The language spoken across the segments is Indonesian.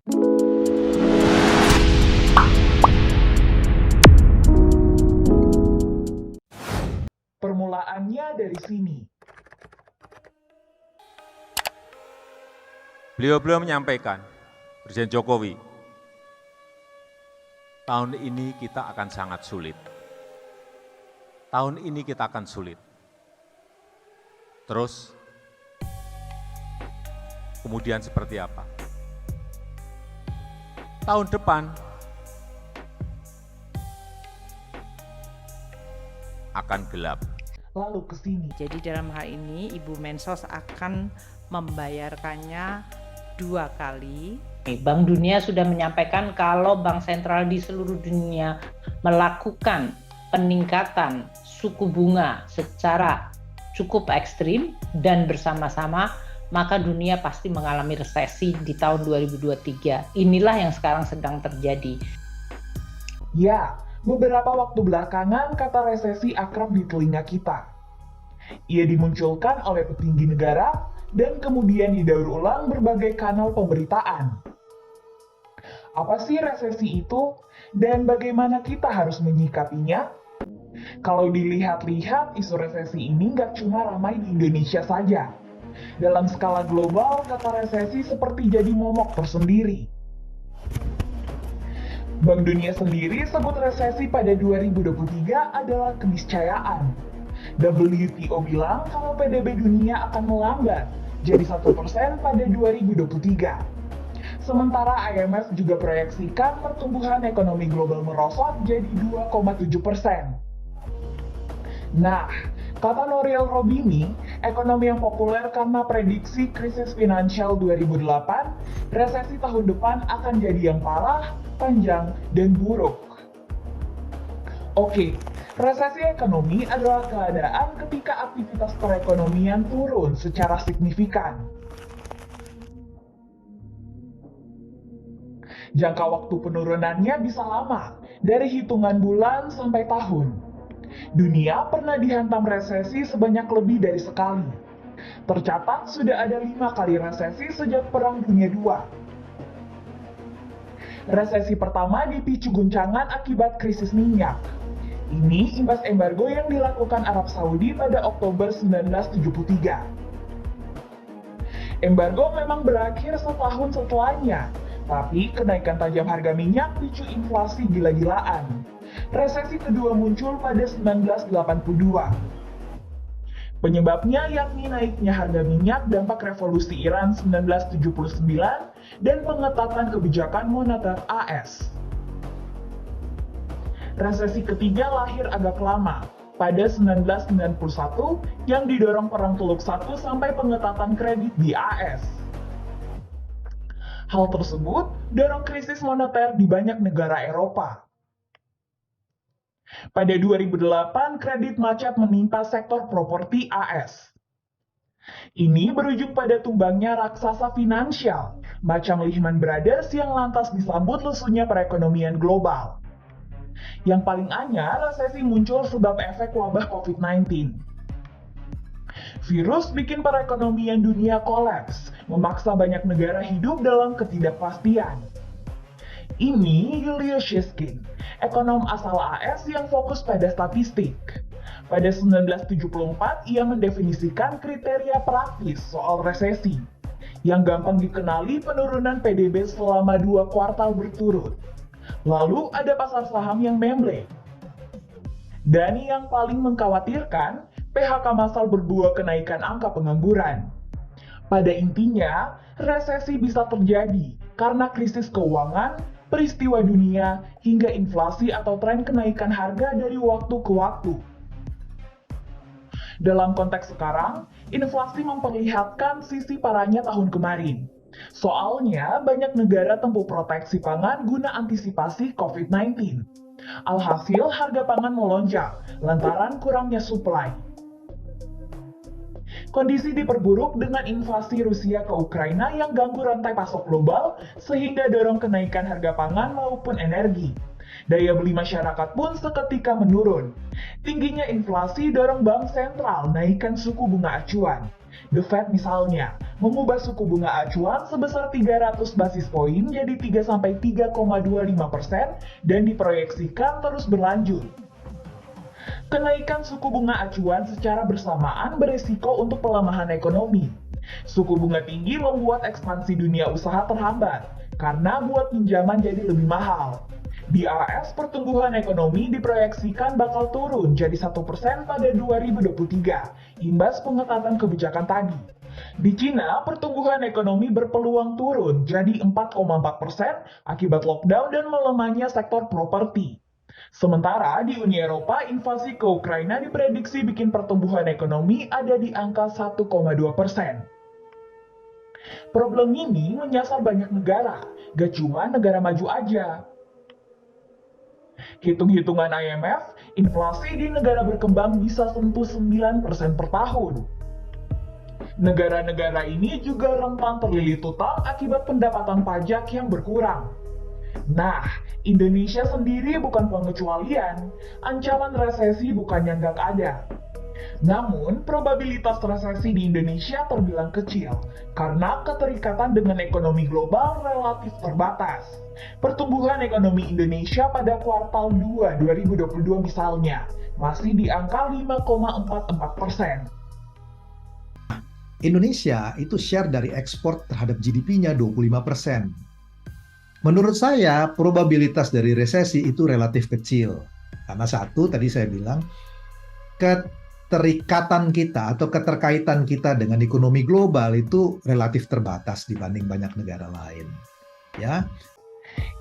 Permulaannya dari sini. Beliau menyampaikan, Presiden Jokowi, tahun ini kita akan sangat sulit. Tahun ini kita akan sulit. Terus, kemudian seperti apa? Tahun depan akan gelap. Lalu ke sini. Jadi dalam hal ini Ibu Mensos akan membayarkannya 2 kali. Bank Dunia sudah menyampaikan kalau bank sentral di seluruh dunia melakukan peningkatan suku bunga secara cukup ekstrim dan bersama-sama, maka dunia pasti mengalami resesi di tahun 2023. Inilah yang sekarang sedang terjadi. Ya, beberapa waktu belakangan kata resesi akrab di telinga kita. Ia dimunculkan oleh petinggi negara dan kemudian didaur ulang berbagai kanal pemberitaan. Apa sih resesi itu dan bagaimana kita harus menyikapinya? Kalau dilihat-lihat, isu resesi ini nggak cuma ramai di Indonesia saja. Dalam skala global, kata resesi seperti jadi momok tersendiri. Bank Dunia sendiri sebut resesi pada 2023 adalah keniscayaan. WTO bilang kalau PDB dunia akan melambat jadi 1% pada 2023. Sementara IMF juga proyeksikan pertumbuhan ekonomi global merosot jadi 2,7%. Nah, kata Nouriel Roubini, ekonomi yang populer karena prediksi krisis finansial 2008, resesi tahun depan akan jadi yang parah, panjang, dan buruk. Oke, resesi ekonomi adalah keadaan ketika aktivitas perekonomian turun secara signifikan. Jangka waktu penurunannya bisa lama, dari hitungan bulan sampai tahun. Dunia pernah dihantam resesi sebanyak lebih dari sekali. Tercatat sudah ada 5 kali resesi sejak Perang Dunia II. Resesi pertama dipicu guncangan akibat krisis minyak. Ini imbas embargo yang dilakukan Arab Saudi pada Oktober 1973. Embargo memang berakhir setahun setelahnya, tapi kenaikan tajam harga minyak picu inflasi gila-gilaan. Resesi kedua muncul pada 1982. Penyebabnya yakni naiknya harga minyak dampak revolusi Iran 1979 dan pengetatan kebijakan moneter AS. Resesi ketiga lahir agak lama, pada 1991 yang didorong Perang Teluk I sampai pengetatan kredit di AS. Hal tersebut dorong krisis moneter di banyak negara Eropa. Pada 2008, kredit macet menimpa sektor properti AS. Ini berujung pada tumbangnya raksasa finansial, macam Lehman Brothers yang lantas disambut lesunya perekonomian global. Yang paling anyar, resesi muncul sebab efek wabah COVID-19. Virus bikin perekonomian dunia kolaps, memaksa banyak negara hidup dalam ketidakpastian. Ini Julius Shishkin, ekonom asal AS yang fokus pada statistik. Pada 1974, ia mendefinisikan kriteria praktis soal resesi, yang gampang dikenali penurunan PDB selama 2 kuartal berturut. Lalu ada pasar saham yang memble. Dan yang paling mengkhawatirkan, PHK massal berbuah kenaikan angka pengangguran. Pada intinya, resesi bisa terjadi karena krisis keuangan, peristiwa dunia, hingga inflasi atau tren kenaikan harga dari waktu ke waktu. Dalam konteks sekarang, inflasi memperlihatkan sisi parahnya tahun kemarin. Soalnya, banyak negara tempuh proteksi pangan guna antisipasi COVID-19. Alhasil, harga pangan melonjak lantaran kurangnya suplai. Kondisi diperburuk dengan invasi Rusia ke Ukraina yang ganggu rantai pasok global sehingga dorong kenaikan harga pangan maupun energi. Daya beli masyarakat pun seketika menurun. Tingginya inflasi dorong bank sentral naikkan suku bunga acuan. The Fed misalnya mengubah suku bunga acuan sebesar 300 basis poin jadi 3-3,25% dan diproyeksikan terus berlanjut. Kenaikan suku bunga acuan secara bersamaan beresiko untuk pelemahan ekonomi. Suku bunga tinggi membuat ekspansi dunia usaha terhambat karena buat pinjaman jadi lebih mahal. Di AS, pertumbuhan ekonomi diproyeksikan bakal turun jadi 1% pada 2023, imbas pengetatan kebijakan tadi. Di Cina, pertumbuhan ekonomi berpeluang turun jadi 4,4% akibat lockdown dan melemahnya sektor properti. Sementara di Uni Eropa, invasi ke Ukraina diprediksi bikin pertumbuhan ekonomi ada di angka 1,2%. Problem ini menyasar banyak negara, gak cuma negara maju aja. Hitung-hitungan IMF, inflasi di negara berkembang bisa sentuh 9% per tahun. Negara-negara ini juga rentan terlilit utang akibat pendapatan pajak yang berkurang. Nah, Indonesia sendiri bukan pengecualian, ancaman resesi bukannya nggak ada. Namun, probabilitas resesi di Indonesia terbilang kecil karena keterikatan dengan ekonomi global relatif terbatas. Pertumbuhan ekonomi Indonesia pada kuartal 2 2022 misalnya masih di angka 5,44%. Indonesia itu share dari ekspor terhadap GDP-nya 25%. Menurut saya, probabilitas dari resesi itu relatif kecil. Karena satu, tadi saya bilang, keterikatan kita atau keterkaitan kita dengan ekonomi global itu relatif terbatas dibanding banyak negara lain. Ya.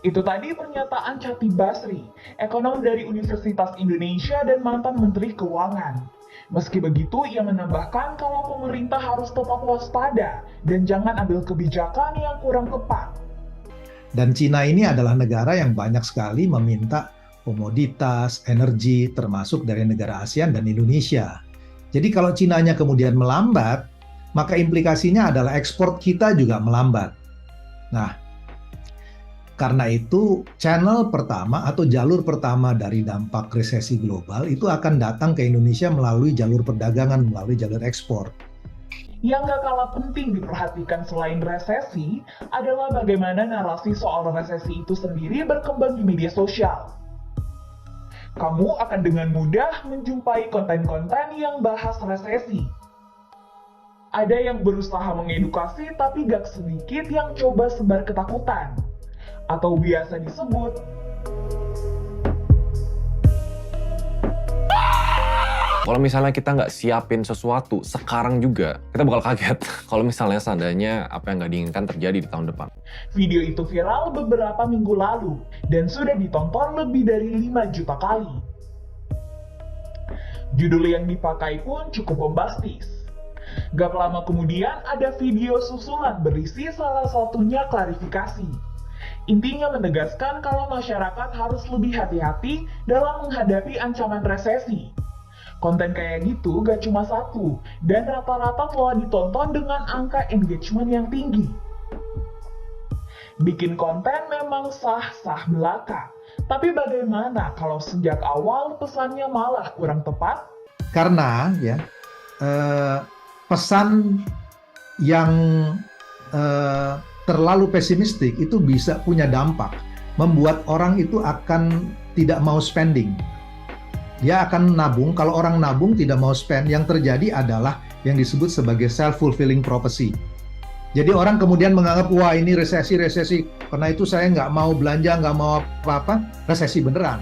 Itu tadi pernyataan Chatib Basri, ekonom dari Universitas Indonesia dan mantan Menteri Keuangan. Meski begitu, ia menambahkan kalau pemerintah harus tetap waspada dan jangan ambil kebijakan yang kurang tepat. Dan Cina ini adalah negara yang banyak sekali meminta komoditas, energi, termasuk dari negara ASEAN dan Indonesia. Jadi kalau Cinanya kemudian melambat, maka implikasinya adalah ekspor kita juga melambat. Nah, karena itu channel pertama atau jalur pertama dari dampak resesi global itu akan datang ke Indonesia melalui jalur perdagangan, melalui jalur ekspor. Yang gak kalah penting diperhatikan selain resesi adalah bagaimana narasi soal resesi itu sendiri berkembang di media sosial. Kamu akan dengan mudah menjumpai konten-konten yang bahas resesi. Ada yang berusaha mengedukasi tapi gak sedikit yang coba sebar ketakutan. Atau biasa disebut kalau misalnya kita nggak siapin sesuatu sekarang juga, kita bakal kaget kalau misalnya seandainya apa yang nggak diinginkan terjadi di tahun depan. Video itu viral beberapa minggu lalu dan sudah ditonton lebih dari 5 juta kali. Judul yang dipakai pun cukup bombastis. Gak lama kemudian ada video susulan berisi salah satunya klarifikasi. Intinya menegaskan kalau masyarakat harus lebih hati-hati dalam menghadapi ancaman resesi. Konten kayak gitu gak cuma satu, dan rata-rata telah ditonton dengan angka engagement yang tinggi. Bikin konten memang sah-sah belaka, tapi bagaimana kalau sejak awal pesannya malah kurang tepat? Karena ya pesan yang terlalu pesimistik itu bisa punya dampak, membuat orang itu akan tidak mau spending. Dia akan nabung, kalau orang nabung tidak mau spend, yang terjadi adalah yang disebut sebagai self-fulfilling prophecy. Jadi orang kemudian menganggap, wah ini resesi, karena itu saya nggak mau belanja, nggak mau apa-apa, resesi beneran.